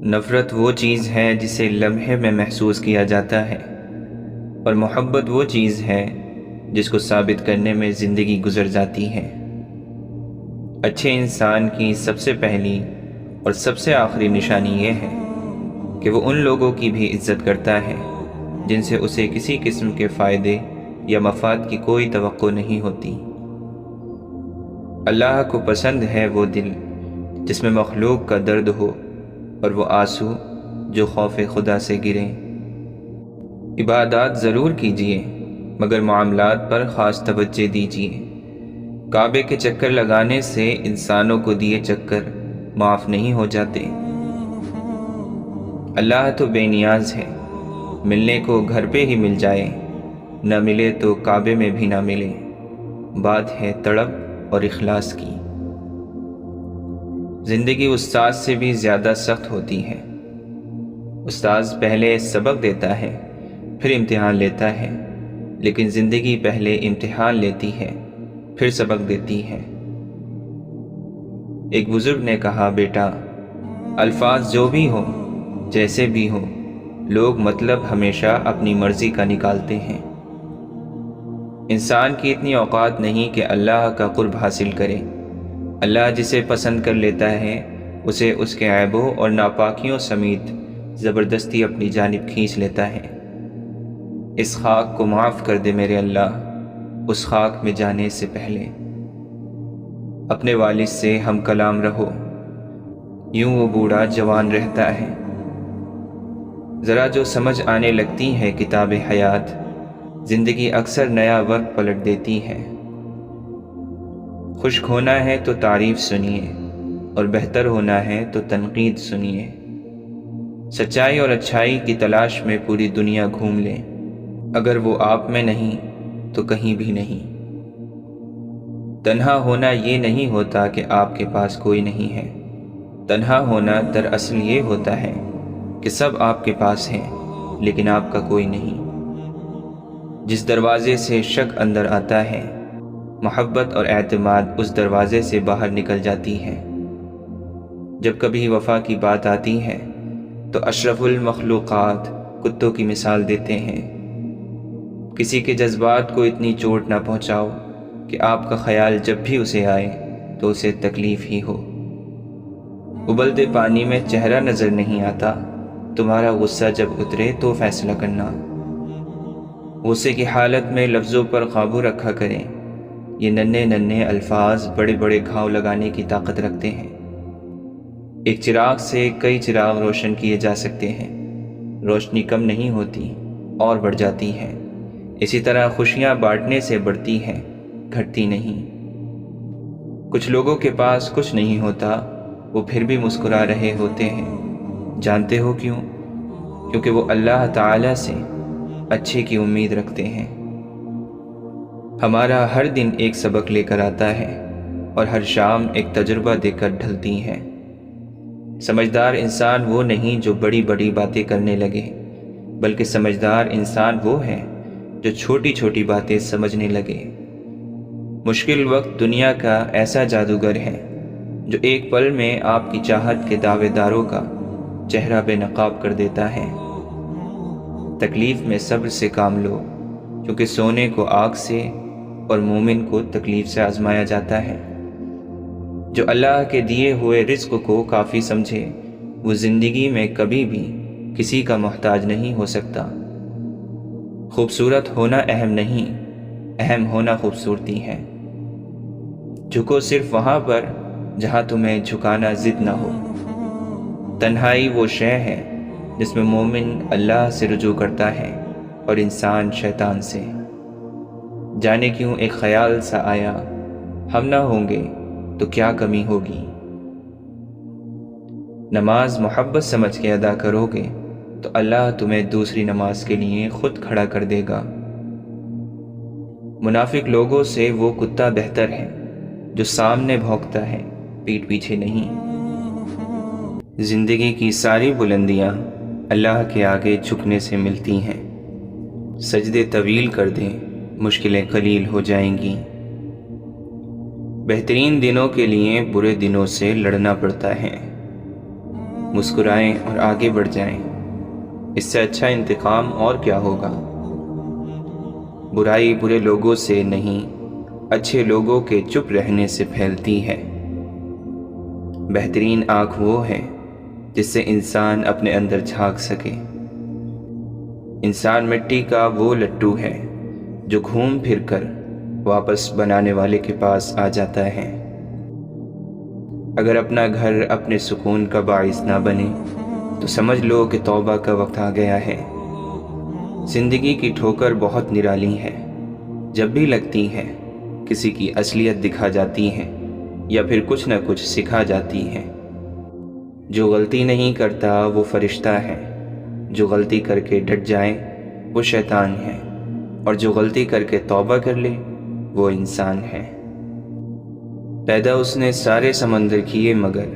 نفرت وہ چیز ہے جسے لمحے میں محسوس کیا جاتا ہے، اور محبت وہ چیز ہے جس کو ثابت کرنے میں زندگی گزر جاتی ہے۔ اچھے انسان کی سب سے پہلی اور سب سے آخری نشانی یہ ہے کہ وہ ان لوگوں کی بھی عزت کرتا ہے جن سے اسے کسی قسم کے فائدے یا مفاد کی کوئی توقع نہیں ہوتی۔ اللہ کو پسند ہے وہ دل جس میں مخلوق کا درد ہو اور وہ آنسو جو خوف خدا سے گریں۔ عبادات ضرور کیجیے مگر معاملات پر خاص توجہ دیجیے۔ کعبے کے چکر لگانے سے انسانوں کو دیے چکر معاف نہیں ہو جاتے۔ اللہ تو بے نیاز ہے، ملنے کو گھر پہ ہی مل جائے، نہ ملے تو کعبے میں بھی نہ ملے۔ بات ہے طلب اور اخلاص کی۔ زندگی استاد سے بھی زیادہ سخت ہوتی ہے۔ استاد پہلے سبق دیتا ہے، پھر امتحان لیتا ہے، لیکن زندگی پہلے امتحان لیتی ہے، پھر سبق دیتی ہے۔ ایک بزرگ نے کہا، بیٹا، الفاظ جو بھی ہوں، جیسے بھی ہوں، لوگ مطلب ہمیشہ اپنی مرضی کا نکالتے ہیں۔ انسان کی اتنی اوقات نہیں کہ اللہ کا قرب حاصل کرے۔ اللہ جسے پسند کر لیتا ہے اسے اس کے عیبوں اور ناپاکیوں سمیت زبردستی اپنی جانب کھینچ لیتا ہے۔ اس خاک کو معاف کر دے میرے اللہ، اس خاک میں جانے سے پہلے۔ اپنے والد سے ہم کلام رہو، یوں وہ بوڑھا جوان رہتا ہے۔ ذرا جو سمجھ آنے لگتی ہے کتاب حیات، زندگی اکثر نیا وقت پلٹ دیتی ہے۔ خشک ہونا ہے تو تعریف سنیے، اور بہتر ہونا ہے تو تنقید سنیے۔ سچائی اور اچھائی کی تلاش میں پوری دنیا گھوم لیں، اگر وہ آپ میں نہیں تو کہیں بھی نہیں۔ تنہا ہونا یہ نہیں ہوتا کہ آپ کے پاس کوئی نہیں ہے، تنہا ہونا دراصل یہ ہوتا ہے کہ سب آپ کے پاس ہیں لیکن آپ کا کوئی نہیں۔ جس دروازے سے شک اندر آتا ہے، محبت اور اعتماد اس دروازے سے باہر نکل جاتی ہے۔ جب کبھی وفا کی بات آتی ہے تو اشرف المخلوقات کتوں کی مثال دیتے ہیں۔ کسی کے جذبات کو اتنی چوٹ نہ پہنچاؤ کہ آپ کا خیال جب بھی اسے آئے تو اسے تکلیف ہی ہو۔ ابلتے پانی میں چہرہ نظر نہیں آتا، تمہارا غصہ جب اترے تو فیصلہ کرنا۔ غصے کی حالت میں لفظوں پر قابو رکھا کریں، یہ ننھے ننھے الفاظ بڑے بڑے گھاؤ لگانے کی طاقت رکھتے ہیں۔ ایک چراغ سے کئی چراغ روشن کیے جا سکتے ہیں، روشنی کم نہیں ہوتی اور بڑھ جاتی ہے۔ اسی طرح خوشیاں بانٹنے سے بڑھتی ہیں، گھٹتی نہیں۔ کچھ لوگوں کے پاس کچھ نہیں ہوتا، وہ پھر بھی مسکرا رہے ہوتے ہیں۔ جانتے ہو کیوں؟ کیونکہ وہ اللہ تعالی سے اچھے کی امید رکھتے ہیں۔ ہمارا ہر دن ایک سبق لے کر آتا ہے، اور ہر شام ایک تجربہ دے کر ڈھلتی ہے۔ سمجھدار انسان وہ نہیں جو بڑی بڑی باتیں کرنے لگے، بلکہ سمجھدار انسان وہ ہے جو چھوٹی چھوٹی باتیں سمجھنے لگے۔ مشکل وقت دنیا کا ایسا جادوگر ہے جو ایک پل میں آپ کی چاہت کے دعوے داروں کا چہرہ بے نقاب کر دیتا ہے۔ تکلیف میں صبر سے کام لو، کیونکہ سونے کو آگ سے اور مومن کو تکلیف سے آزمایا جاتا ہے۔ جو اللہ کے دیے ہوئے رزق کو کافی سمجھے، وہ زندگی میں کبھی بھی کسی کا محتاج نہیں ہو سکتا۔ خوبصورت ہونا اہم نہیں، اہم ہونا خوبصورتی ہے۔ جھکو صرف وہاں پر جہاں تمہیں جھکانا ضد نہ ہو۔ تنہائی وہ شے ہے جس میں مومن اللہ سے رجوع کرتا ہے اور انسان شیطان سے۔ جانے کیوں ایک خیال سا آیا، ہم نہ ہوں گے تو کیا کمی ہوگی۔ نماز محبت سمجھ کے ادا کرو گے تو اللہ تمہیں دوسری نماز کے لیے خود کھڑا کر دے گا۔ منافق لوگوں سے وہ کتا بہتر ہے جو سامنے بھونکتا ہے، پیٹھ پیچھے نہیں۔ زندگی کی ساری بلندیاں اللہ کے آگے جھکنے سے ملتی ہیں۔ سجدے طویل کر دیں، مشکلیں قلیل ہو جائیں گی۔ بہترین دنوں کے لیے برے دنوں سے لڑنا پڑتا ہے۔ مسکرائیں اور آگے بڑھ جائیں۔ اس سے اچھا انتقام اور کیا ہوگا؟ برائی برے لوگوں سے نہیں، اچھے لوگوں کے چپ رہنے سے پھیلتی ہے۔ بہترین آنکھ وہ ہے جس سے انسان اپنے اندر جھانک سکے۔ انسان مٹی کا وہ لٹو ہے جو گھوم پھر کر واپس بنانے والے کے پاس آ جاتا ہے۔ اگر اپنا گھر اپنے سکون کا باعث نہ بنے تو سمجھ لو کہ توبہ کا وقت آ گیا ہے۔ زندگی کی ٹھوکر بہت نرالی ہے، جب بھی لگتی ہے کسی کی اصلیت دکھا جاتی ہے یا پھر کچھ نہ کچھ سکھا جاتی ہے۔ جو غلطی نہیں کرتا وہ فرشتہ ہے، جو غلطی کر کے ڈٹ جائے وہ شیطان ہے، اور جو غلطی کر کے توبہ کر لے وہ انسان ہے۔ پیدا اس نے سارے سمندر کیے مگر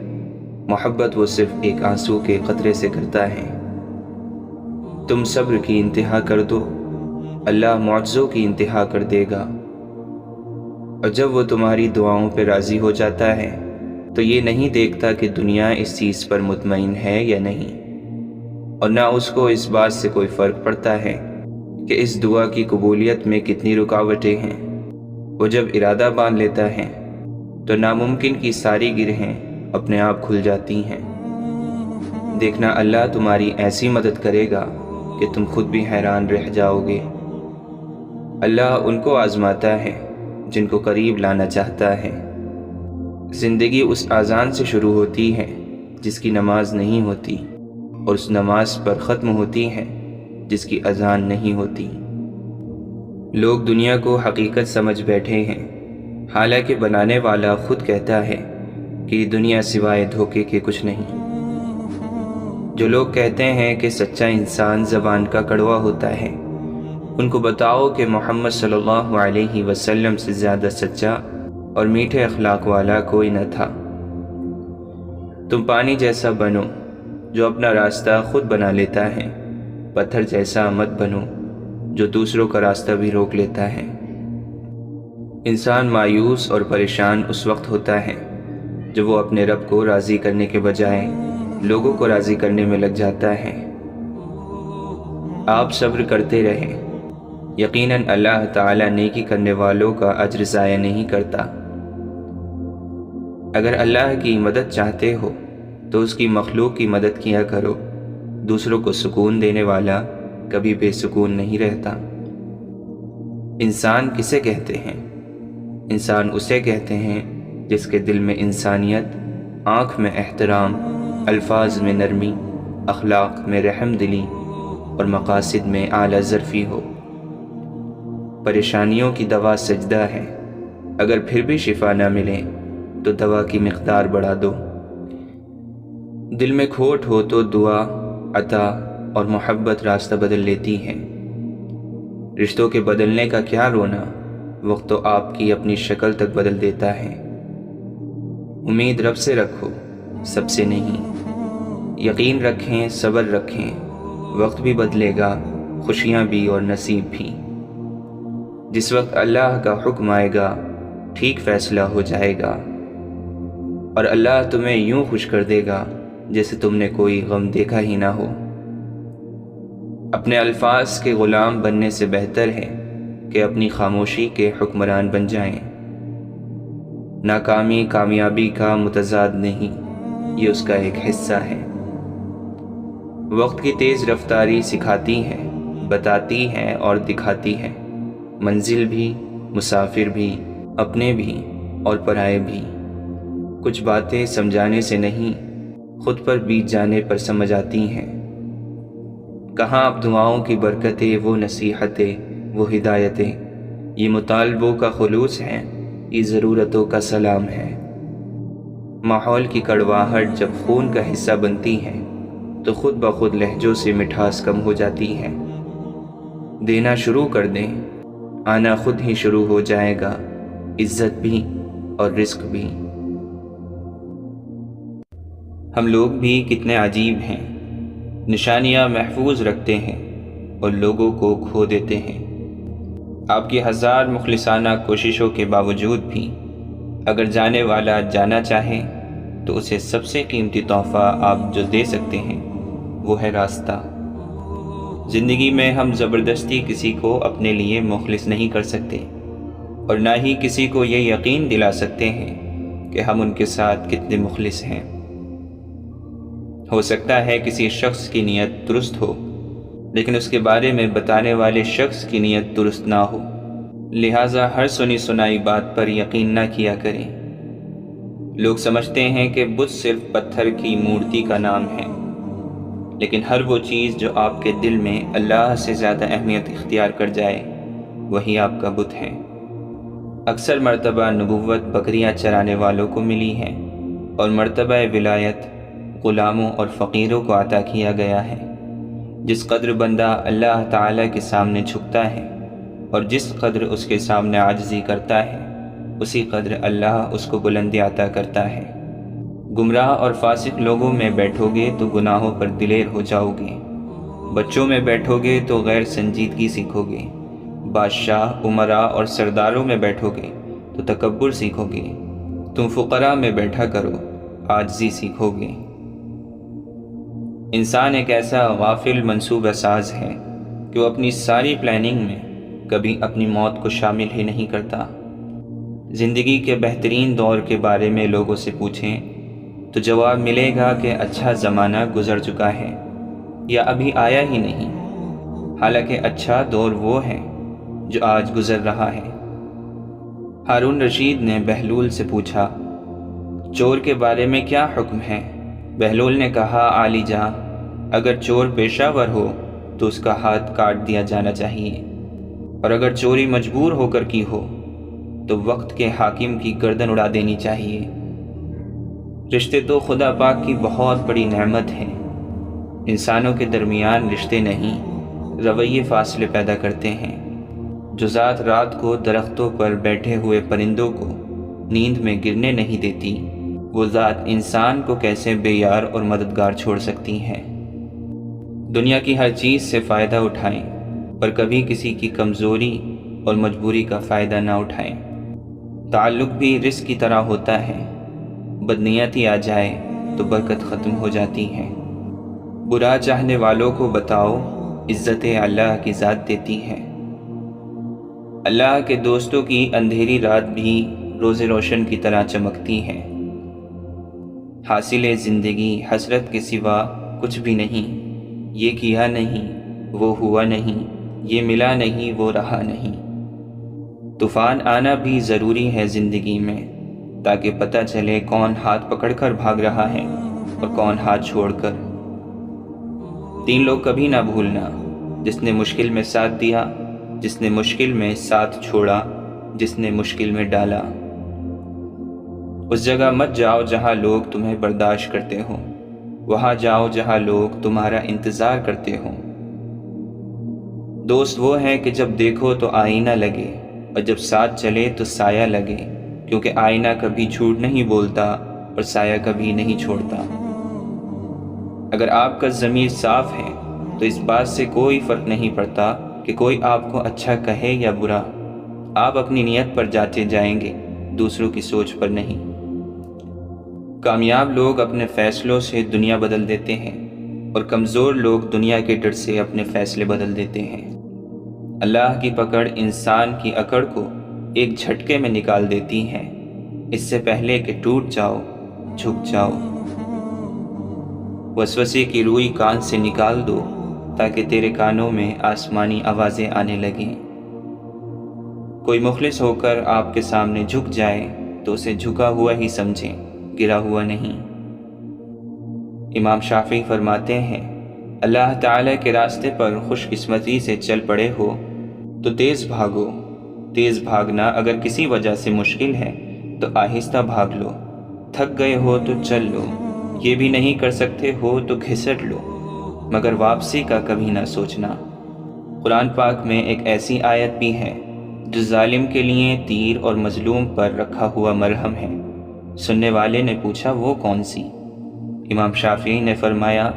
محبت وہ صرف ایک آنسو کے قطرے سے کرتا ہے۔ تم صبر کی انتہا کر دو، اللہ معجزوں کی انتہا کر دے گا۔ اور جب وہ تمہاری دعاؤں پہ راضی ہو جاتا ہے تو یہ نہیں دیکھتا کہ دنیا اس چیز پر مطمئن ہے یا نہیں، اور نہ اس کو اس بات سے کوئی فرق پڑتا ہے کہ اس دعا کی قبولیت میں کتنی رکاوٹیں ہیں۔ وہ جب ارادہ باندھ لیتا ہے تو ناممکن کی ساری گرہیں اپنے آپ کھل جاتی ہیں۔ دیکھنا اللہ تمہاری ایسی مدد کرے گا کہ تم خود بھی حیران رہ جاؤ گے۔ اللہ ان کو آزماتا ہے جن کو قریب لانا چاہتا ہے۔ زندگی اس اذان سے شروع ہوتی ہے جس کی نماز نہیں ہوتی، اور اس نماز پر ختم ہوتی ہے جس کی اذان نہیں ہوتی۔ لوگ دنیا کو حقیقت سمجھ بیٹھے ہیں، حالانکہ بنانے والا خود کہتا ہے کہ یہ دنیا سوائے دھوکے کے کچھ نہیں۔ جو لوگ کہتے ہیں کہ سچا انسان زبان کا کڑوا ہوتا ہے، ان کو بتاؤ کہ محمد صلی اللہ علیہ وسلم سے زیادہ سچا اور میٹھے اخلاق والا کوئی نہ تھا۔ تم پانی جیسا بنو جو اپنا راستہ خود بنا لیتا ہے، پتھر جیسا مت بنو جو دوسروں کا راستہ بھی روک لیتا ہے۔ انسان مایوس اور پریشان اس وقت ہوتا ہے جب وہ اپنے رب کو راضی کرنے کے بجائے لوگوں کو راضی کرنے میں لگ جاتا ہے۔ آپ صبر کرتے رہیں، یقیناً اللہ تعالیٰ نیکی کرنے والوں کا اجر ضائع نہیں کرتا۔ اگر اللہ کی مدد چاہتے ہو تو اس کی مخلوق کی مدد کیا کرو۔ دوسروں کو سکون دینے والا کبھی بے سکون نہیں رہتا۔ انسان کسے کہتے ہیں؟ انسان اسے کہتے ہیں جس کے دل میں انسانیت، آنکھ میں احترام، الفاظ میں نرمی، اخلاق میں رحم دلی اور مقاصد میں اعلیٰ ظرفی ہو۔ پریشانیوں کی دوا سجدہ ہے، اگر پھر بھی شفا نہ ملے تو دوا کی مقدار بڑھا دو۔ دل میں کھوٹ ہو تو دعا، عطا اور محبت راستہ بدل لیتی ہے۔ رشتوں کے بدلنے کا کیا رونا، وقت تو آپ کی اپنی شکل تک بدل دیتا ہے۔ امید رب سے رکھو، سب سے نہیں۔ یقین رکھیں، صبر رکھیں، وقت بھی بدلے گا، خوشیاں بھی اور نصیب بھی۔ جس وقت اللہ کا حکم آئے گا ٹھیک فیصلہ ہو جائے گا، اور اللہ تمہیں یوں خوش کر دے گا جیسے تم نے کوئی غم دیکھا ہی نہ ہو۔ اپنے الفاظ کے غلام بننے سے بہتر ہے کہ اپنی خاموشی کے حکمران بن جائیں۔ ناکامی کامیابی کا متضاد نہیں، یہ اس کا ایک حصہ ہے۔ وقت کی تیز رفتاری سکھاتی ہے، بتاتی ہے اور دکھاتی ہے، منزل بھی، مسافر بھی، اپنے بھی اور پرائے بھی۔ کچھ باتیں سمجھانے سے نہیں، خود پر بیت جانے پر سمجھ آتی ہیں۔ کہاں اب دعاؤں کی برکتیں، وہ نصیحتیں، وہ ہدایتیں، یہ مطالبوں کا خلوص ہے، یہ ضرورتوں کا سلام ہے۔ ماحول کی کڑواہٹ جب خون کا حصہ بنتی ہے تو خود بخود لہجوں سے مٹھاس کم ہو جاتی ہے۔ دینا شروع کر دیں، آنا خود ہی شروع ہو جائے گا، عزت بھی اور رزق بھی۔ ہم لوگ بھی کتنے عجیب ہیں، نشانیاں محفوظ رکھتے ہیں اور لوگوں کو کھو دیتے ہیں۔ آپ کی ہزار مخلصانہ کوششوں کے باوجود بھی اگر جانے والا جانا چاہے تو اسے سب سے قیمتی تحفہ آپ جو دے سکتے ہیں وہ ہے راستہ۔ زندگی میں ہم زبردستی کسی کو اپنے لیے مخلص نہیں کر سکتے، اور نہ ہی کسی کو یہ یقین دلا سکتے ہیں کہ ہم ان کے ساتھ کتنے مخلص ہیں۔ ہو سکتا ہے کسی شخص کی نیت درست ہو، لیکن اس کے بارے میں بتانے والے شخص کی نیت درست نہ ہو، لہٰذا ہر سنی سنائی بات پر یقین نہ کیا کریں۔ لوگ سمجھتے ہیں کہ بت صرف پتھر کی مورتی کا نام ہے، لیکن ہر وہ چیز جو آپ کے دل میں اللہ سے زیادہ اہمیت اختیار کر جائے وہی آپ کا بت ہے۔ اکثر مرتبہ نبوت بکریاں چرانے والوں کو ملی ہے، اور مرتبہ ولایت غلاموں اور فقیروں کو عطا کیا گیا ہے۔ جس قدر بندہ اللہ تعالیٰ کے سامنے جھکتا ہے اور جس قدر اس کے سامنے عاجزی کرتا ہے، اسی قدر اللہ اس کو بلندی عطا کرتا ہے۔ گمراہ اور فاسق لوگوں میں بیٹھو گے تو گناہوں پر دلیر ہو جاؤ گے، بچوں میں بیٹھو گے تو غیر سنجیدگی سیکھو گے، بادشاہ، امراء اور سرداروں میں بیٹھو گے تو تکبر سیکھو گے، تم فقراء میں بیٹھا کرو، عاجزی سیکھو گے۔ انسان ایک ایسا غافل منصوبہ ساز ہے کہ وہ اپنی ساری پلاننگ میں کبھی اپنی موت کو شامل ہی نہیں کرتا۔ زندگی کے بہترین دور کے بارے میں لوگوں سے پوچھیں تو جواب ملے گا کہ اچھا زمانہ گزر چکا ہے یا ابھی آیا ہی نہیں، حالانکہ اچھا دور وہ ہے جو آج گزر رہا ہے۔ ہارون رشید نے بہلول سے پوچھا، چور کے بارے میں کیا حکم ہے؟ بہلول نے کہا، عالی جاں، اگر چور پیشہ ور ہو تو اس کا ہاتھ کاٹ دیا جانا چاہیے، اور اگر چوری مجبور ہو کر کی ہو تو وقت کے حاکم کی گردن اڑا دینی چاہیے۔ رشتے تو خدا پاک کی بہت بڑی نعمت ہیں۔ انسانوں کے درمیان رشتے نہیں، رویے فاصلے پیدا کرتے ہیں۔ جو ذات رات کو درختوں پر بیٹھے ہوئے پرندوں کو نیند میں گرنے نہیں دیتی، وہ ذات انسان کو کیسے بے یار اور مددگار چھوڑ سکتی ہے۔ دنیا کی ہر چیز سے فائدہ اٹھائیں، پر کبھی کسی کی کمزوری اور مجبوری کا فائدہ نہ اٹھائیں۔ تعلق بھی رزق کی طرح ہوتا ہے، بدنیتی آ جائے تو برکت ختم ہو جاتی ہے۔ برا چاہنے والوں کو بتاؤ، عزت اللہ کی ذات دیتی ہے۔ اللہ کے دوستوں کی اندھیری رات بھی روز روشن کی طرح چمکتی ہے۔ حاصل زندگی حسرت کے سوا کچھ بھی نہیں، یہ کیا نہیں، وہ ہوا نہیں، یہ ملا نہیں، وہ رہا نہیں۔ طوفان آنا بھی ضروری ہے زندگی میں، تاکہ پتہ چلے کون ہاتھ پکڑ کر بھاگ رہا ہے اور کون ہاتھ چھوڑ کر۔ 3 لوگ کبھی نہ بھولنا، جس نے مشکل میں ساتھ دیا، جس نے مشکل میں ساتھ چھوڑا، جس نے مشکل میں ڈالا۔ اس جگہ مت جاؤ جہاں لوگ تمہیں برداشت کرتے ہوں، وہاں جاؤ جہاں لوگ تمہارا انتظار کرتے ہوں۔ دوست وہ ہیں کہ جب دیکھو تو آئینہ لگے، اور جب ساتھ چلے تو سایہ لگے، کیونکہ آئینہ کبھی جھوٹ نہیں بولتا اور سایہ کبھی نہیں چھوڑتا۔ اگر آپ کا ضمیر صاف ہے تو اس بات سے کوئی فرق نہیں پڑتا کہ کوئی آپ کو اچھا کہے یا برا، آپ اپنی نیت پر جاتے جائیں گے، دوسروں کی سوچ پر نہیں۔ کامیاب لوگ اپنے فیصلوں سے دنیا بدل دیتے ہیں، اور کمزور لوگ دنیا کے ڈر سے اپنے فیصلے بدل دیتے ہیں۔ اللہ کی پکڑ انسان کی اکڑ کو ایک جھٹکے میں نکال دیتی ہے، اس سے پہلے کہ ٹوٹ جاؤ، جھک جاؤ۔ وسوسے کی روئی کان سے نکال دو تاکہ تیرے کانوں میں آسمانی آوازیں آنے لگیں۔ کوئی مخلص ہو کر آپ کے سامنے جھک جائے تو اسے جھکا ہوا ہی سمجھیں، گرا ہوا نہیں۔ امام شافعی فرماتے ہیں، اللہ تعالیٰ کے راستے پر خوش قسمتی سے چل پڑے ہو تو تیز بھاگو۔ تیز بھاگنا اگر کسی وجہ سے مشکل ہے تو آہستہ بھاگ لو۔ تھک گئے ہو تو چل لو، یہ بھی نہیں کر سکتے ہو تو گھسٹ لو، مگر واپسی کا کبھی نہ سوچنا۔ قرآن پاک میں ایک ایسی آیت بھی ہے جو ظالم کے لیے تیر اور مظلوم پر رکھا ہوا مرہم ہے۔ سننے والے نے پوچھا، وہ کون سی؟ امام شافعی نے فرمایا،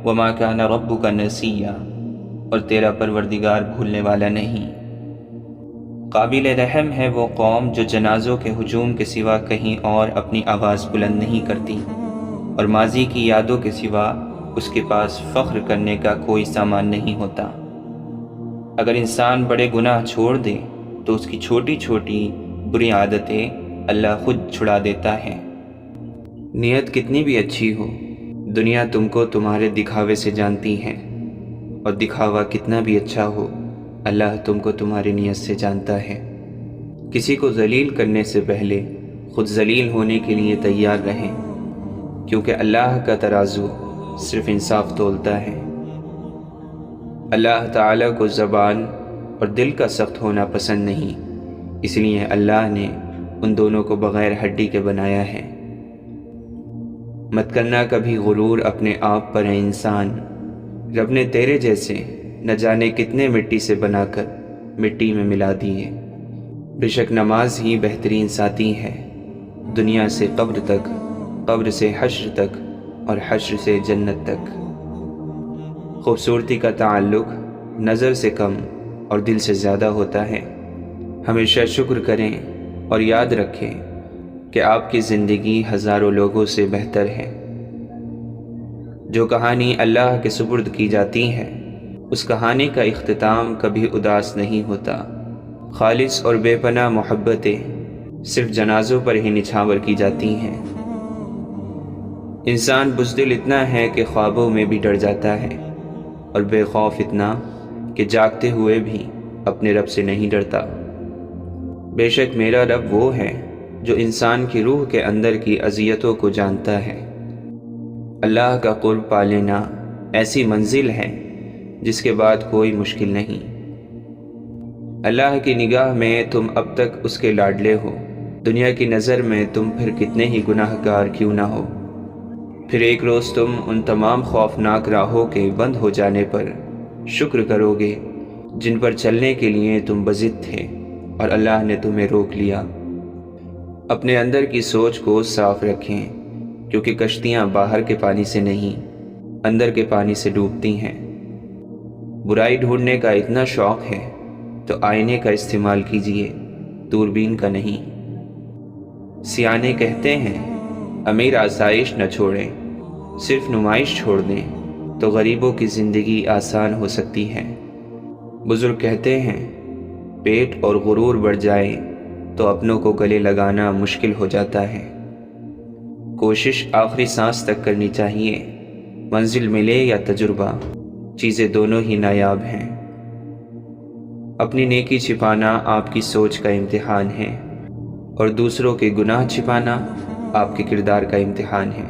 وَمَا كَانَ رَبُّكَ نَسِيًّا، اور تیرا پروردگار بھولنے والا نہیں۔ قابل رحم ہے وہ قوم جو جنازوں کے ہجوم کے سوا کہیں اور اپنی آواز بلند نہیں کرتی، اور ماضی کی یادوں کے سوا اس کے پاس فخر کرنے کا کوئی سامان نہیں ہوتا۔ اگر انسان بڑے گناہ چھوڑ دے تو اس کی چھوٹی چھوٹی بری عادتیں اللہ خود چھڑا دیتا ہے۔ نیت کتنی بھی اچھی ہو، دنیا تم کو تمہارے دکھاوے سے جانتی ہے، اور دکھاوا کتنا بھی اچھا ہو، اللہ تم کو تمہاری نیت سے جانتا ہے۔ کسی کو ذلیل کرنے سے پہلے خود ذلیل ہونے کے لیے تیار رہیں، کیونکہ اللہ کا ترازو صرف انصاف تولتا ہے۔ اللہ تعالیٰ کو زبان اور دل کا سخت ہونا پسند نہیں، اس لیے اللہ نے ان دونوں کو بغیر ہڈی کے بنایا ہے۔ مت کرنا کبھی غرور اپنے آپ پر ہے انسان، رب نے تیرے جیسے نہ جانے کتنے مٹی سے بنا کر مٹی میں ملا دیے۔ بے شک نماز ہی بہترین ساتھی ہے، دنیا سے قبر تک، قبر سے حشر تک، اور حشر سے جنت تک۔ خوبصورتی کا تعلق نظر سے کم اور دل سے زیادہ ہوتا ہے۔ ہمیشہ شکر کریں اور یاد رکھیں کہ آپ کی زندگی ہزاروں لوگوں سے بہتر ہے۔ جو کہانی اللہ کے سپرد کی جاتی ہے، اس کہانی کا اختتام کبھی اداس نہیں ہوتا۔ خالص اور بے پناہ محبتیں صرف جنازوں پر ہی نچھاور کی جاتی ہیں۔ انسان بزدل اتنا ہے کہ خوابوں میں بھی ڈر جاتا ہے، اور بے خوف اتنا کہ جاگتے ہوئے بھی اپنے رب سے نہیں ڈرتا۔ بے شک میرا رب وہ ہے جو انسان کی روح کے اندر کی اذیتوں کو جانتا ہے۔ اللہ کا قرب پا لینا ایسی منزل ہے جس کے بعد کوئی مشکل نہیں۔ اللہ کی نگاہ میں تم اب تک اس کے لاڈلے ہو، دنیا کی نظر میں تم پھر کتنے ہی گناہ گار کیوں نہ ہو۔ پھر ایک روز تم ان تمام خوفناک راہوں کے بند ہو جانے پر شکر کرو گے جن پر چلنے کے لیے تم بضد تھے اور اللہ نے تمہیں روک لیا۔ اپنے اندر کی سوچ کو صاف رکھیں، کیونکہ کشتیاں باہر کے پانی سے نہیں، اندر کے پانی سے ڈوبتی ہیں۔ برائی ڈھونڈنے کا اتنا شوق ہے تو آئینے کا استعمال کیجیے، دوربین کا نہیں۔ سیانے کہتے ہیں امیر آسائش نہ چھوڑیں، صرف نمائش چھوڑ دیں تو غریبوں کی زندگی آسان ہو سکتی ہے۔ بزرگ کہتے ہیں پیٹ اور غرور بڑھ جائیں تو اپنوں کو گلے لگانا مشکل ہو جاتا ہے۔ کوشش آخری سانس تک کرنی چاہیے، منزل ملے یا تجربہ، چیزیں دونوں ہی نایاب ہیں۔ اپنی نیکی چھپانا آپ کی سوچ کا امتحان ہے، اور دوسروں کے گناہ چھپانا آپ کے کردار کا امتحان ہے۔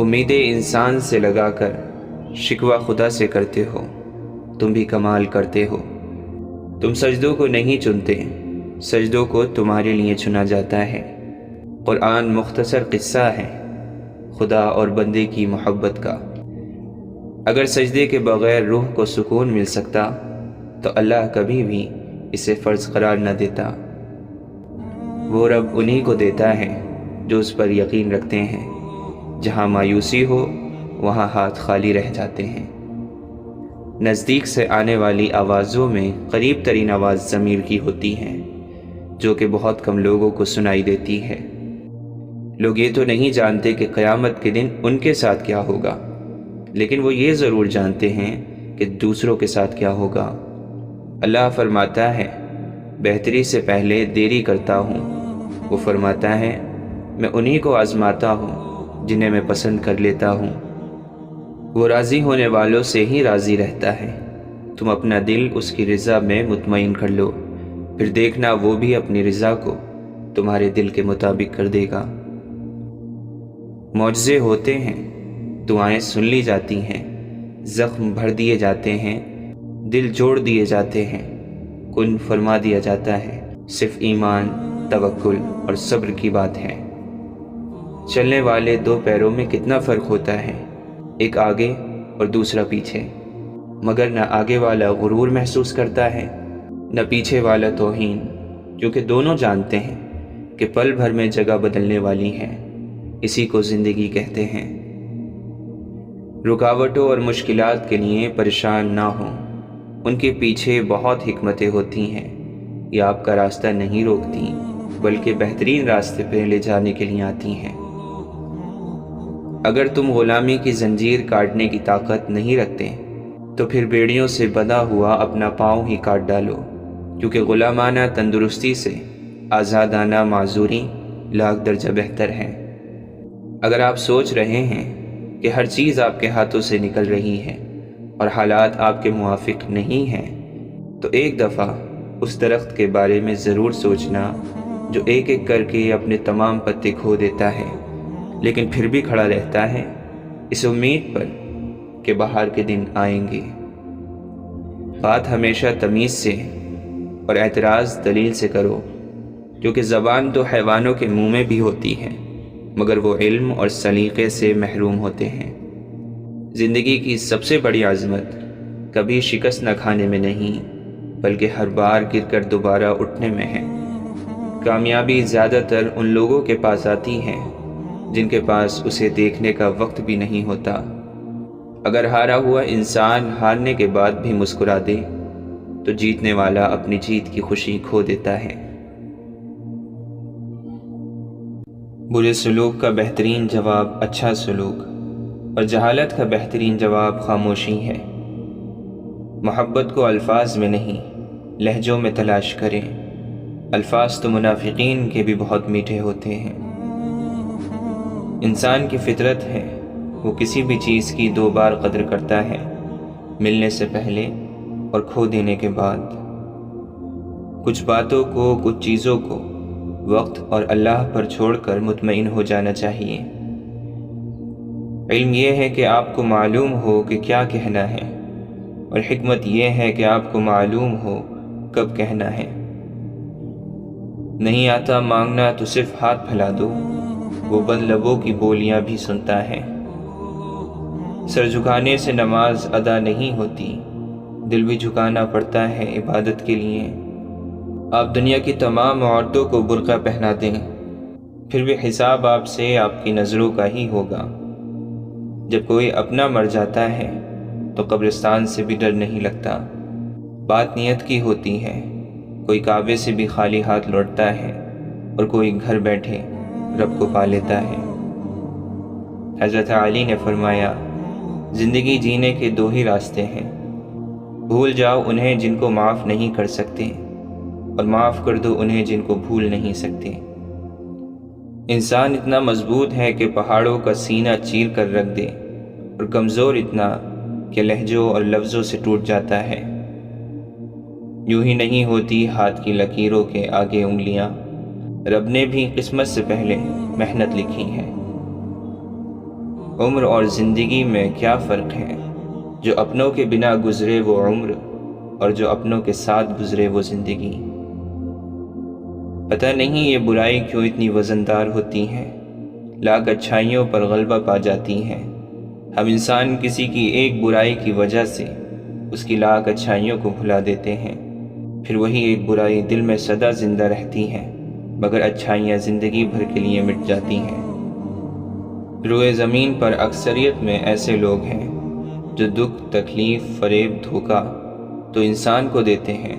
امیدیں انسان سے لگا کر شکوہ خدا سے کرتے ہو، تم بھی کمال کرتے ہو۔ تم سجدوں کو نہیں چنتے، سجدوں کو تمہارے لیے چنا جاتا ہے۔ قرآن مختصر قصہ ہے خدا اور بندے کی محبت کا۔ اگر سجدے کے بغیر روح کو سکون مل سکتا تو اللہ کبھی بھی اسے فرض قرار نہ دیتا۔ وہ رب انہی کو دیتا ہے جو اس پر یقین رکھتے ہیں۔ جہاں مایوسی ہو وہاں ہاتھ خالی رہ جاتے ہیں۔ نزدیک سے آنے والی آوازوں میں قریب ترین آواز ضمیر کی ہوتی ہے، جو کہ بہت کم لوگوں کو سنائی دیتی ہے۔ لوگ یہ تو نہیں جانتے کہ قیامت کے دن ان کے ساتھ کیا ہوگا، لیکن وہ یہ ضرور جانتے ہیں کہ دوسروں کے ساتھ کیا ہوگا۔ اللہ فرماتا ہے بہتری سے پہلے دیری کرتا ہوں، وہ فرماتا ہے میں انہی کو آزماتا ہوں جنہیں میں پسند کر لیتا ہوں۔ وہ راضی ہونے والوں سے ہی راضی رہتا ہے۔ تم اپنا دل اس کی رضا میں مطمئن کر لو، پھر دیکھنا وہ بھی اپنی رضا کو تمہارے دل کے مطابق کر دے گا۔ معجزے ہوتے ہیں، دعائیں سن لی جاتی ہیں، زخم بھر دیے جاتے ہیں، دل جوڑ دیے جاتے ہیں، کن فرما دیا جاتا ہے۔ صرف ایمان، توکل اور صبر کی بات ہے۔ چلنے والے دو پیروں میں کتنا فرق ہوتا ہے، ایک آگے اور دوسرا پیچھے، مگر نہ آگے والا غرور محسوس کرتا ہے نہ پیچھے والا توہین، کیونکہ دونوں جانتے ہیں کہ پل بھر میں جگہ بدلنے والی ہے۔ اسی کو زندگی کہتے ہیں۔ رکاوٹوں اور مشکلات کے لیے پریشان نہ ہوں، ان کے پیچھے بہت حکمتیں ہوتی ہیں، یہ آپ کا راستہ نہیں روکتی بلکہ بہترین راستے پہ لے جانے کے لیے آتی ہیں۔ اگر تم غلامی کی زنجیر کاٹنے کی طاقت نہیں رکھتے تو پھر بیڑیوں سے بندھا ہوا اپنا پاؤں ہی کاٹ ڈالو، کیونکہ غلامانہ تندرستی سے آزادانہ معذوری لاکھ درجہ بہتر ہے۔ اگر آپ سوچ رہے ہیں کہ ہر چیز آپ کے ہاتھوں سے نکل رہی ہے اور حالات آپ کے موافق نہیں ہیں، تو ایک دفعہ اس درخت کے بارے میں ضرور سوچنا جو ایک ایک کر کے اپنے تمام پتے کھو دیتا ہے لیکن پھر بھی کھڑا رہتا ہے، اس امید پر کہ بہار کے دن آئیں گے۔ بات ہمیشہ تمیز سے اور اعتراض دلیل سے کرو، کیونکہ زبان تو حیوانوں کے منہ میں بھی ہوتی ہے مگر وہ علم اور سلیقے سے محروم ہوتے ہیں۔ زندگی کی سب سے بڑی عظمت کبھی شکست نہ کھانے میں نہیں بلکہ ہر بار گر کر دوبارہ اٹھنے میں ہے۔ کامیابی زیادہ تر ان لوگوں کے پاس آتی ہے جن کے پاس اسے دیکھنے کا وقت بھی نہیں ہوتا۔ اگر ہارا ہوا انسان ہارنے کے بعد بھی مسکرا دے تو جیتنے والا اپنی جیت کی خوشی کھو دیتا ہے۔ برے سلوک کا بہترین جواب اچھا سلوک، اور جہالت کا بہترین جواب خاموشی ہے۔ محبت کو الفاظ میں نہیں لہجوں میں تلاش کریں، الفاظ تو منافقین کے بھی بہت میٹھے ہوتے ہیں۔ انسان کی فطرت ہے وہ کسی بھی چیز کی دو بار قدر کرتا ہے، ملنے سے پہلے اور کھو دینے کے بعد۔ کچھ باتوں کو، کچھ چیزوں کو وقت اور اللہ پر چھوڑ کر مطمئن ہو جانا چاہیے۔ علم یہ ہے کہ آپ کو معلوم ہو کہ کیا کہنا ہے، اور حکمت یہ ہے کہ آپ کو معلوم ہو کب کہنا ہے۔ نہیں آتا مانگنا تو صرف ہاتھ پھیلا دو، وہ بند لبوں کی بولیاں بھی سنتا ہے۔ سر جھکانے سے نماز ادا نہیں ہوتی، دل بھی جھکانا پڑتا ہے عبادت کے لیے۔ آپ دنیا کی تمام عورتوں کو برقع پہنا دیں، پھر بھی حساب آپ سے آپ کی نظروں کا ہی ہوگا۔ جب کوئی اپنا مر جاتا ہے تو قبرستان سے بھی ڈر نہیں لگتا۔ بات نیت کی ہوتی ہے، کوئی کعبے سے بھی خالی ہاتھ لوٹتا ہے اور کوئی گھر بیٹھے رب کو پا لیتا ہے۔ حضرت علی نے فرمایا، زندگی جینے کے دو ہی راستے ہیں، بھول جاؤ انہیں جن کو معاف نہیں کر سکتے، اور معاف کر دو انہیں جن کو بھول نہیں سکتے۔ انسان اتنا مضبوط ہے کہ پہاڑوں کا سینہ چیر کر رکھ دے، اور کمزور اتنا کہ لہجوں اور لفظوں سے ٹوٹ جاتا ہے۔ یوں ہی نہیں ہوتی ہاتھ کی لکیروں کے آگے انگلیاں، رب نے بھی قسمت سے پہلے محنت لکھی ہے۔ عمر اور زندگی میں کیا فرق ہے؟ جو اپنوں کے بنا گزرے وہ عمر، اور جو اپنوں کے ساتھ گزرے وہ زندگی۔ پتہ نہیں یہ برائی کیوں اتنی وزندار ہوتی ہے، لاکھ اچھائیوں پر غلبہ پا جاتی ہے۔ ہم انسان کسی کی ایک برائی کی وجہ سے اس کی لاکھ اچھائیوں کو بھلا دیتے ہیں، پھر وہی ایک برائی دل میں سدا زندہ رہتی ہے، مگر اچھائیاں زندگی بھر کے لیے مٹ جاتی ہیں۔ روئے زمین پر اکثریت میں ایسے لوگ ہیں جو دکھ، تکلیف، فریب، دھوکہ تو انسان کو دیتے ہیں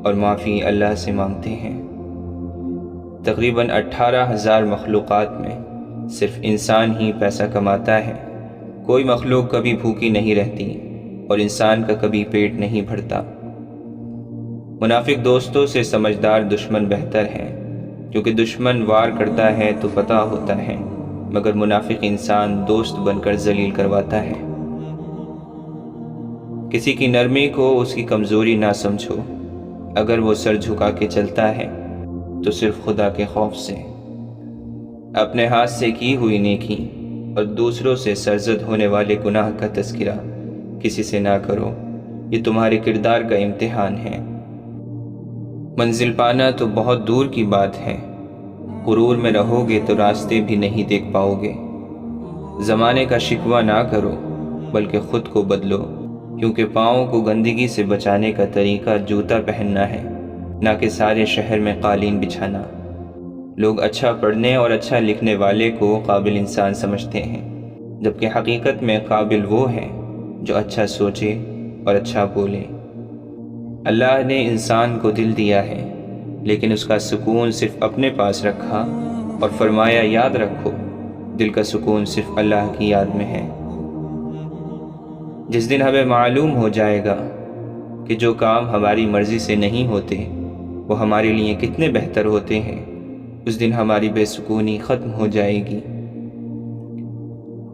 اور معافی اللہ سے مانگتے ہیں۔ تقریباً 18,000 مخلوقات میں صرف انسان ہی پیسہ کماتا ہے۔ کوئی مخلوق کبھی بھوکی نہیں رہتی اور انسان کا کبھی پیٹ نہیں بھرتا۔ منافق دوستوں سے سمجھدار دشمن بہتر ہے، کیونکہ دشمن وار کرتا ہے تو پتہ ہوتا ہے، مگر منافق انسان دوست بن کر ذلیل کرواتا ہے۔ کسی کی نرمی کو اس کی کمزوری نہ سمجھو، اگر وہ سر جھکا کے چلتا ہے تو صرف خدا کے خوف سے۔ اپنے ہاتھ سے کی ہوئی نیکی اور دوسروں سے سرزد ہونے والے گناہ کا تذکرہ کسی سے نہ کرو، یہ تمہارے کردار کا امتحان ہے۔ منزل پانا تو بہت دور کی بات ہے، غرور میں رہو گے تو راستے بھی نہیں دیکھ پاؤ گے۔ زمانے کا شکوہ نہ کرو بلکہ خود کو بدلو، کیونکہ پاؤں کو گندگی سے بچانے کا طریقہ جوتا پہننا ہے، نہ کہ سارے شہر میں قالین بچھانا۔ لوگ اچھا پڑھنے اور اچھا لکھنے والے کو قابل انسان سمجھتے ہیں، جبکہ حقیقت میں قابل وہ ہے جو اچھا سوچے اور اچھا بولے۔ اللہ نے انسان کو دل دیا ہے، لیکن اس کا سکون صرف اپنے پاس رکھا اور فرمایا یاد رکھو دل کا سکون صرف اللہ کی یاد میں ہے۔ جس دن ہمیں معلوم ہو جائے گا کہ جو کام ہماری مرضی سے نہیں ہوتے وہ ہمارے لیے کتنے بہتر ہوتے ہیں، اس دن ہماری بے سکونی ختم ہو جائے گی۔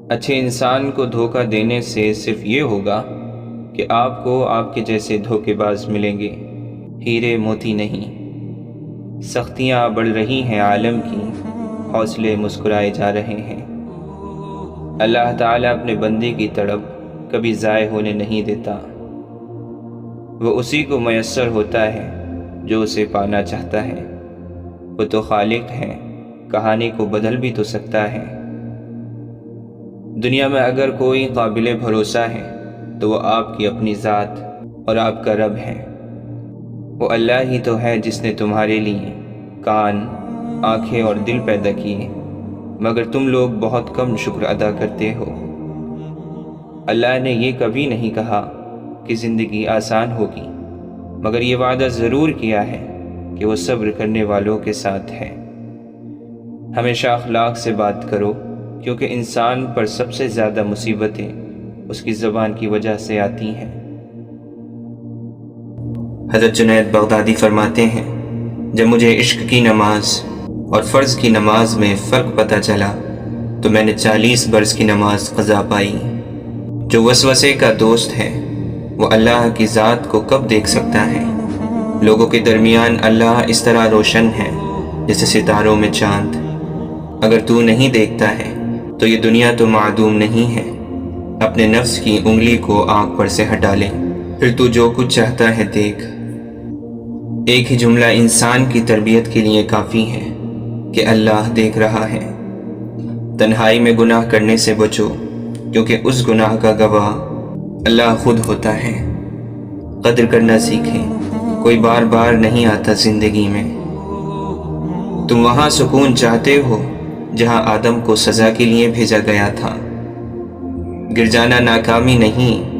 اچھے انسان کو دھوکہ دینے سے صرف یہ ہوگا کہ آپ کو آپ کے جیسے دھوکے باز ملیں گے، ہیرے موتی نہیں۔ سختیاں بڑھ رہی ہیں عالم کی، حوصلے مسکرائے جا رہے ہیں۔ اللہ تعالیٰ اپنے بندے کی تڑپ کبھی ضائع ہونے نہیں دیتا، وہ اسی کو میسر ہوتا ہے جو اسے پانا چاہتا ہے۔ وہ تو خالق ہے، کہانی کو بدل بھی تو سکتا ہے۔ دنیا میں اگر کوئی قابل بھروسہ ہے تو وہ آپ کی اپنی ذات اور آپ کا رب ہے۔ وہ اللہ ہی تو ہے جس نے تمہارے لیے کان، آنکھیں اور دل پیدا کیے، مگر تم لوگ بہت کم شکر ادا کرتے ہو۔ اللہ نے یہ کبھی نہیں کہا کہ زندگی آسان ہوگی، مگر یہ وعدہ ضرور کیا ہے کہ وہ صبر کرنے والوں کے ساتھ ہے۔ ہمیشہ اخلاق سے بات کرو، کیونکہ انسان پر سب سے زیادہ مصیبتیں اس کی زبان کی وجہ سے آتی ہیں۔ حضرت جنید بغدادی فرماتے ہیں، جب مجھے عشق کی نماز اور فرض کی نماز میں فرق پتہ چلا تو میں نے 40 برس کی نماز قضا پائی۔ جو وسوسے کا دوست ہے وہ اللہ کی ذات کو کب دیکھ سکتا ہے؟ لوگوں کے درمیان اللہ اس طرح روشن ہے جیسے ستاروں میں چاند۔ اگر تو نہیں دیکھتا ہے تو یہ دنیا تو معدوم نہیں ہے۔ اپنے نفس کی انگلی کو آنکھ پر سے ہٹا لے، پھر تو جو کچھ چاہتا ہے دیکھ۔ ایک ہی جملہ انسان کی تربیت کے لیے کافی ہے کہ اللہ دیکھ رہا ہے۔ تنہائی میں گناہ کرنے سے بچو، کیونکہ اس گناہ کا گواہ اللہ خود ہوتا ہے۔ قدر کرنا سیکھیں، کوئی بار بار نہیں آتا زندگی میں۔ تم وہاں سکون چاہتے ہو جہاں آدم کو سزا کے لیے بھیجا گیا تھا۔ گر جانا ناکامی نہیں،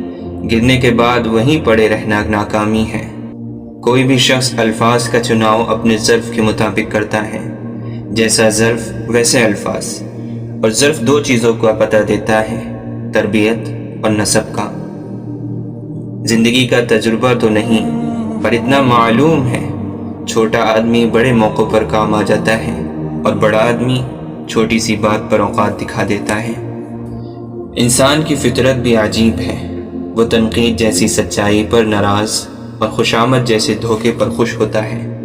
گرنے کے بعد وہیں پڑے رہنا ناکامی ہے۔ کوئی بھی شخص الفاظ کا چناؤ اپنے ظرف کے مطابق کرتا ہے، جیسا ظرف ویسے الفاظ، اور ظرف دو چیزوں کا پتہ دیتا ہے، تربیت اور نسب کا۔ زندگی کا تجربہ تو نہیں، پر اتنا معلوم ہے، چھوٹا آدمی بڑے موقع پر کام آ جاتا ہے اور بڑا آدمی چھوٹی سی بات پر اوقات دکھا دیتا ہے۔ انسان کی فطرت بھی عجیب ہے، وہ تنقید جیسی سچائی پر ناراض اور خوشامد جیسے دھوکے پر خوش ہوتا ہے۔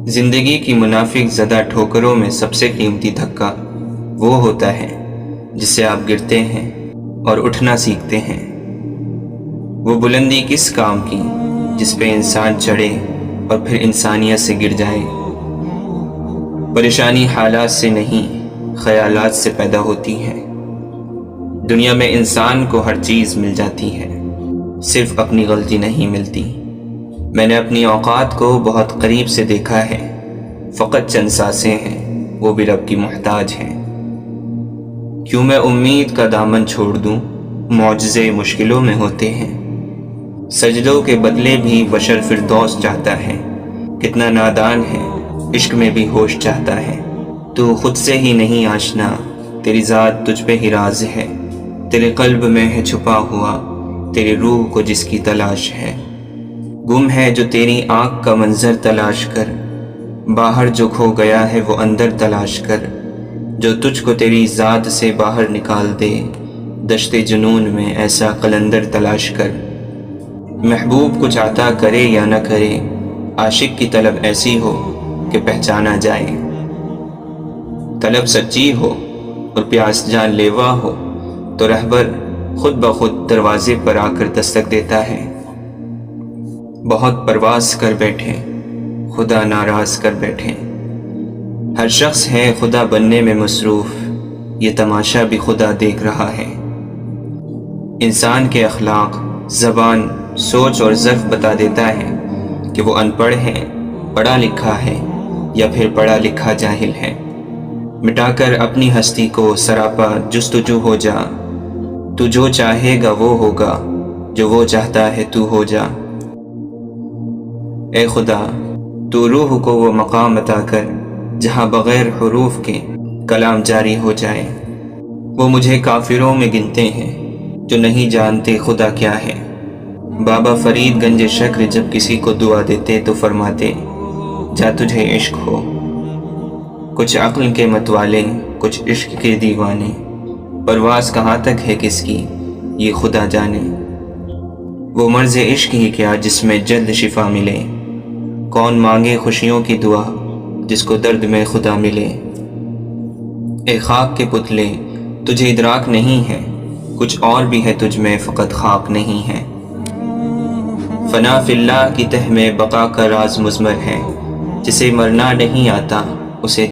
زندگی کی منافق زدہ ٹھوکروں میں سب سے قیمتی دھکا وہ ہوتا ہے جس سے آپ گرتے ہیں اور اٹھنا سیکھتے ہیں۔ وہ بلندی کس کام کی جس پہ انسان چڑھے اور پھر انسانیت سے گر جائے۔ پریشانی حالات سے نہیں، خیالات سے پیدا ہوتی ہے۔ دنیا میں انسان کو ہر چیز مل جاتی ہے، صرف اپنی غلطی نہیں ملتی۔ میں نے اپنی اوقات کو بہت قریب سے دیکھا ہے، فقط چند سانسیں ہیں، وہ بھی رب کی محتاج ہیں۔ کیوں میں امید کا دامن چھوڑ دوں، معجزے مشکلوں میں ہوتے ہیں۔ سجدوں کے بدلے بھی بشر فردوس چاہتا ہے، کتنا نادان ہے، عشق میں بھی ہوش چاہتا ہے۔ تو خود سے ہی نہیں آشنا، تیری ذات تجھ پہ ہی راز ہے، تیرے قلب میں ہے چھپا ہوا، تیری روح کو جس کی تلاش ہے۔ گم ہے جو تیری آنکھ کا منظر تلاش کر، باہر جو کھو گیا ہے وہ اندر تلاش کر، جو تجھ کو تیری ذات سے باہر نکال دے، دشت جنون میں ایسا قلندر تلاش کر۔ محبوب کچھ عطا کرے یا نہ کرے، عاشق کی طلب ایسی ہو کہ پہچانا جائے۔ طلب سچی ہو اور پیاس جان لیوا ہو تو رہبر خود بخود دروازے پر آ کر دستک دیتا ہے۔ بہت پرواز کر بیٹھے، خدا ناراض کر بیٹھے۔ ہر شخص ہے خدا بننے میں مصروف، یہ تماشا بھی خدا دیکھ رہا ہے۔ انسان کے اخلاق، زبان، سوچ اور ظرف بتا دیتا ہے کہ وہ ان پڑھ ہے، پڑھا لکھا ہے یا پھر پڑھا لکھا جاہل ہے۔ مٹا کر اپنی ہستی کو سراپا جستجو ہو جا، تو جو چاہے گا وہ ہوگا، جو وہ چاہتا ہے تو ہو جا۔ اے خدا تو روح کو وہ مقام عطا کر جہاں بغیر حروف کے کلام جاری ہو جائے۔ وہ مجھے کافروں میں گنتے ہیں جو نہیں جانتے خدا کیا ہے۔ بابا فرید گنج شکر جب کسی کو دعا دیتے تو فرماتے جا تجھے عشق ہو۔ کچھ عقل کے متوالے، کچھ عشق کے دیوانے، پرواز کہاں تک ہے کس کی یہ خدا جانے۔ وہ مرض عشق ہی کیا جس میں جلد شفا ملے، کون مانگے خوشیوں کی دعا جس کو درد میں خدا ملے۔ اے خاک کے پتلے تجھے ادراک نہیں ہے، کچھ اور بھی ہے تجھ میں فقط خاک نہیں ہے۔ فنا فی اللہ کی تہ میں بقا کا راز مضمر ہے، جسے مرنا نہیں آتا اسے